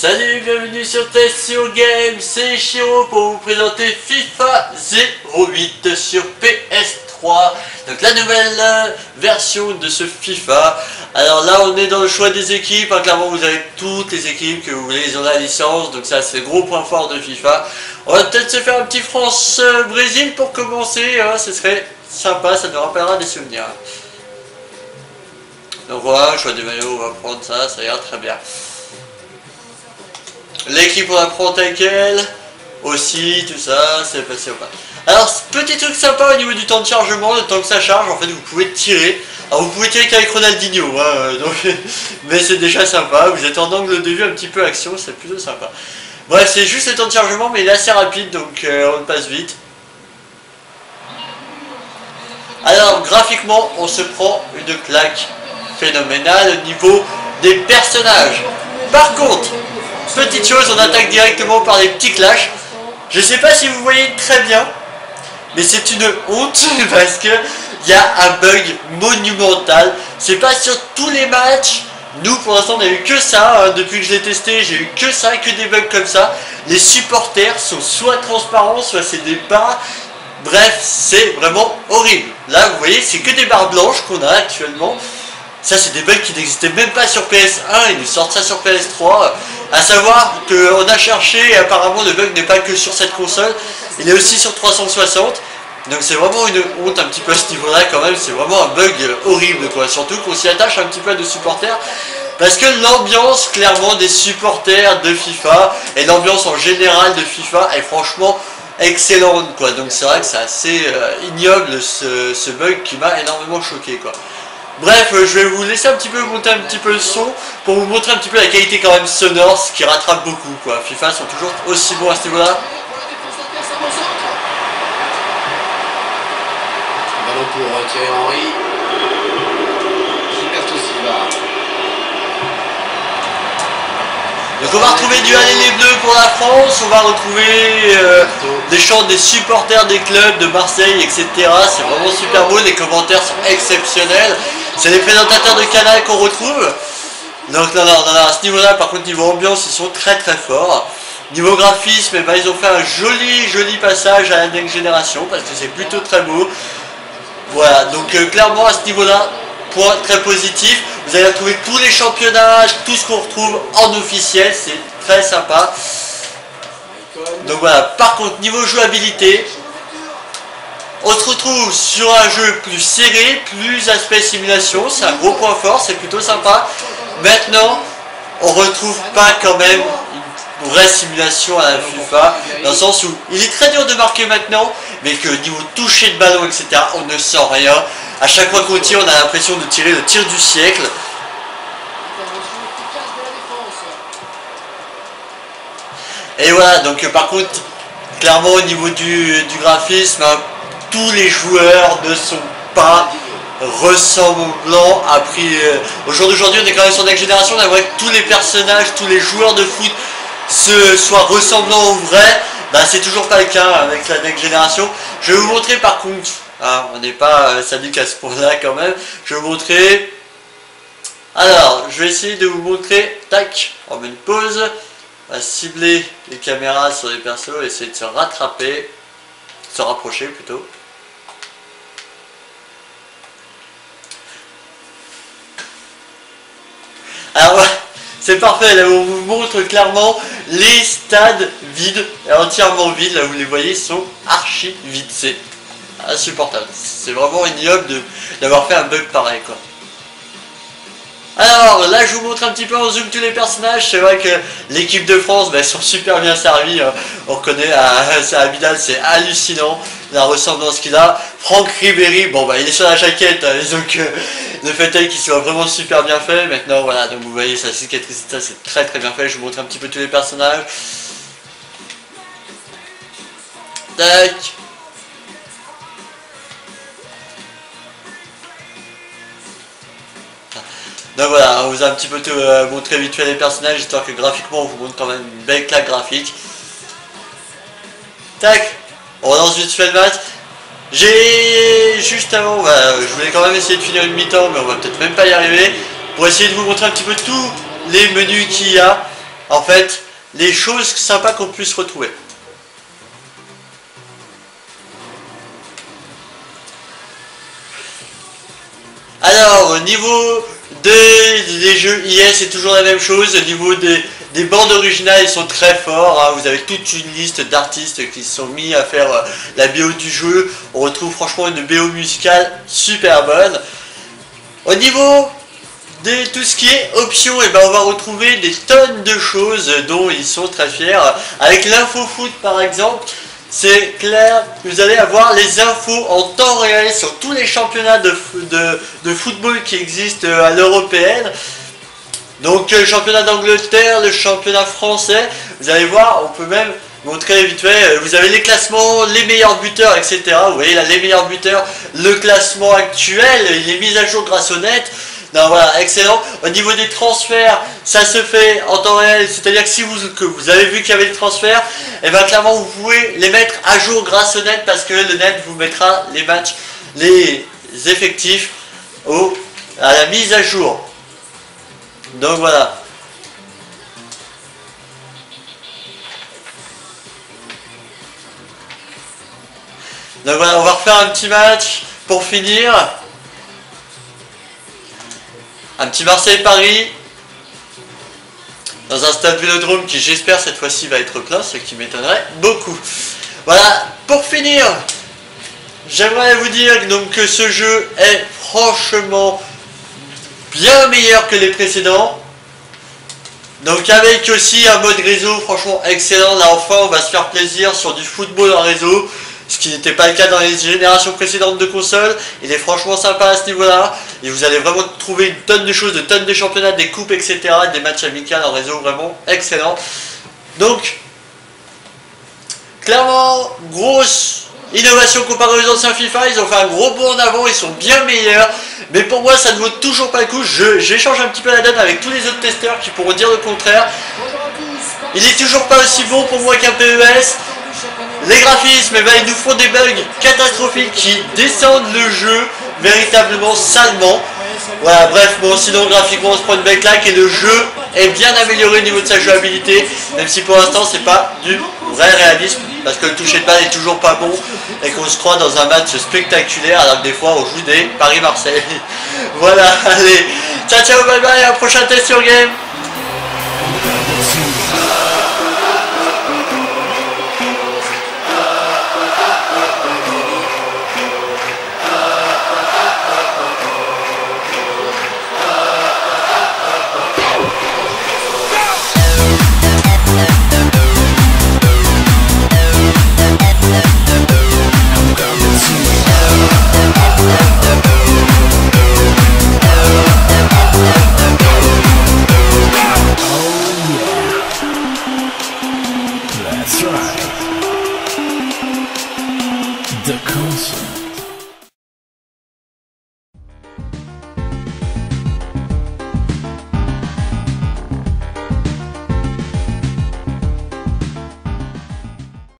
Salut, bienvenue sur Testio Game, c'est Shiro pour vous présenter FIFA 08 sur PS3. Donc la nouvelle version de ce FIFA. Alors là on est dans le choix des équipes, hein. Clairement vous avez toutes les équipes que vous voulez, ils ont la licence, donc ça c'est le gros point fort de FIFA. On va peut-être se faire un petit France-Brésil pour commencer, hein. Ce serait sympa, ça nous rappellera des souvenirs. Donc voilà, choix du maillot, on va prendre ça, ça ira très bien. L'équipe on la prend telle quelle, aussi, tout ça, c'est passé au pas. Alors, petit truc sympa au niveau du temps de chargement, le temps que ça charge, en fait vous pouvez tirer. Alors vous pouvez tirer qu'avec Ronaldinho, hein, donc, mais c'est déjà sympa, vous êtes en angle de vue un petit peu action, c'est plutôt sympa. Bref, c'est juste le temps de chargement, mais il est assez rapide, donc on le passe vite. Alors, graphiquement, on se prend une claque phénoménale au niveau des personnages. Par contre, petite chose, on attaque directement par les petits clashs. Je sais pas si vous voyez très bien, mais c'est une honte parce que il y a un bug monumental. C'est pas sur tous les matchs. Nous pour l'instant on a eu que ça, hein. Depuis que je l'ai testé, j'ai eu que ça, que des bugs comme ça. Les supporters sont soit transparents, soit c'est des barres. Bref, c'est vraiment horrible. Là vous voyez, c'est que des barres blanches qu'on a actuellement. Ça c'est des bugs qui n'existaient même pas sur PS1, ils nous sortent ça sur PS3. A savoir qu'on a cherché et apparemment le bug n'est pas que sur cette console, il est aussi sur 360. Donc c'est vraiment une honte un petit peu à ce niveau là quand même, c'est vraiment un bug horrible quoi. Surtout qu'on s'y attache un petit peu à des supporters. Parce que l'ambiance clairement des supporters de FIFA et l'ambiance en général de FIFA est franchement excellente quoi. Donc c'est vrai que c'est assez ignoble ce bug qui m'a énormément choqué quoi. Bref, je vais vous laisser un petit peu monter un petit peu le son pour vous montrer un petit peu la qualité quand même sonore, ce qui rattrape beaucoup quoi. FIFA sont toujours aussi bons à ce niveau-là. Ballon pour Thierry Henry. Gilberto Silva. Donc on va retrouver du Allez les Bleus pour la France, on va retrouver des chants des supporters des clubs de Marseille, etc. C'est vraiment super beau, les commentaires sont exceptionnels. C'est les présentateurs de Canal qu'on retrouve. Donc non, à ce niveau-là, par contre, niveau ambiance, ils sont très très forts. Niveau graphisme, eh ben, ils ont fait un joli passage à la Next Génération, parce que c'est plutôt très beau. Voilà, donc clairement à ce niveau-là, point très positif. Vous allez retrouver tous les championnats, tout ce qu'on retrouve en officiel, c'est très sympa. Donc voilà, par contre, niveau jouabilité, on se retrouve sur un jeu plus serré, plus aspect simulation, c'est un gros point fort, c'est plutôt sympa. Maintenant, on retrouve pas quand même une vraie simulation à la FIFA, dans le sens où il est très dur de marquer maintenant, mais que niveau toucher de ballon, etc., on ne sent rien. À chaque fois qu'on tire, on a l'impression de tirer le tir du siècle. Et voilà, donc par contre, clairement au niveau du graphisme, hein, tous les joueurs ne sont pas ressemblants. Au jour d'aujourd'hui, on est quand même sur Next Génération, on aimerait que tous les personnages, tous les joueurs de foot soient ressemblants au vrai. Bah, c'est toujours pas le cas avec la Next Génération. Je vais vous montrer par contre, hein, on n'est pas sadique à ce point-là quand même. Je vais vous montrer. Alors, je vais essayer de vous montrer. Tac, on met une pause. On va cibler les caméras sur les persos, essayer de se rattraper, se rapprocher plutôt. Alors ouais, c'est parfait, là on vous montre clairement les stades vides, entièrement vides, là vous les voyez, sont archi vides, c'est insupportable. C'est vraiment ignoble d'avoir fait un bug pareil quoi. Alors là je vous montre un petit peu en zoom tous les personnages. C'est vrai que l'équipe de France, bah, ils sont super bien servis, hein. On reconnaît à Vidal, c'est hallucinant la ressemblance qu'il a. Franck Ribéry, bon bah il est sur la jaquette, hein, donc le fait est qu'il soit vraiment super bien fait. Maintenant voilà, donc vous voyez sa cicatrice, c'est très très bien fait. Je vous montre un petit peu tous les personnages. Tac. Donc voilà, on vous a un petit peu tout montré vite fait les personnages, histoire que graphiquement on vous montre quand même une belle claque graphique. Tac, on relance vite fait le match. J'ai juste avant, je voulais quand même essayer de finir une mi-temps, mais on va peut-être même pas y arriver. Pour essayer de vous montrer un petit peu tous les menus qu'il y a. en fait les choses sympas qu'on puisse retrouver. Alors au niveau des jeux EA, c'est toujours la même chose. Au niveau des bandes originales, ils sont très forts, hein. Vous avez toute une liste d'artistes qui se sont mis à faire la BO du jeu. On retrouve franchement une BO musicale super bonne. Au niveau de tout ce qui est options, et ben on va retrouver des tonnes de choses dont ils sont très fiers. Avec l'info foot par exemple, c'est clair, vous allez avoir les infos en temps réel sur tous les championnats de football qui existent à l'européenne. Donc le championnat d'Angleterre, le championnat français, vous allez voir, on peut même montrer vite fait, vous avez les classements, les meilleurs buteurs, etc. Vous voyez là, les meilleurs buteurs, le classement actuel, il est mis à jour grâce au net. Non, voilà, excellent. Au niveau des transferts, ça se fait en temps réel, c'est-à-dire que si vous avez vu qu'il y avait le transfert, et bien clairement vous pouvez les mettre à jour grâce au net, parce que le net vous mettra les matchs, les effectifs à la mise à jour. Donc voilà. Donc voilà, on va refaire un petit match pour finir. Un petit Marseille-Paris. Dans un stade Vélodrome qui, j'espère, cette fois-ci va être plein, ce qui m'étonnerait beaucoup. Voilà, pour finir, j'aimerais vous dire donc que ce jeu est franchement bien meilleur que les précédents. Donc avec aussi un mode réseau franchement excellent. Là enfin on va se faire plaisir sur du football en réseau, ce qui n'était pas le cas dans les générations précédentes de consoles. Il est franchement sympa à ce niveau là, et vous allez vraiment trouver une tonne de choses, de tonnes de championnats, des coupes, etc., des matchs amicaux en réseau, vraiment excellent. Donc clairement grosse innovation comparée aux anciens FIFA. Ils ont fait un gros bond en avant, ils sont bien meilleurs, mais pour moi ça ne vaut toujours pas le coup. J'échange un petit peu la donne avec tous les autres testeurs qui pourront dire le contraire. Il est toujours pas aussi bon pour moi qu'un PES. Les graphismes, eh ben, ils nous font des bugs catastrophiques qui descendent le jeu véritablement salement. Voilà, bref, bon, sinon graphiquement on se prend une belle claque et le jeu est bien amélioré au niveau de sa jouabilité, même si pour l'instant c'est pas du vrai réalisme, parce que le toucher de balle est toujours pas bon et qu'on se croit dans un match spectaculaire alors que des fois on joue des Paris-Marseille. Voilà, allez, ciao ciao, bye bye, à un prochain test sur game.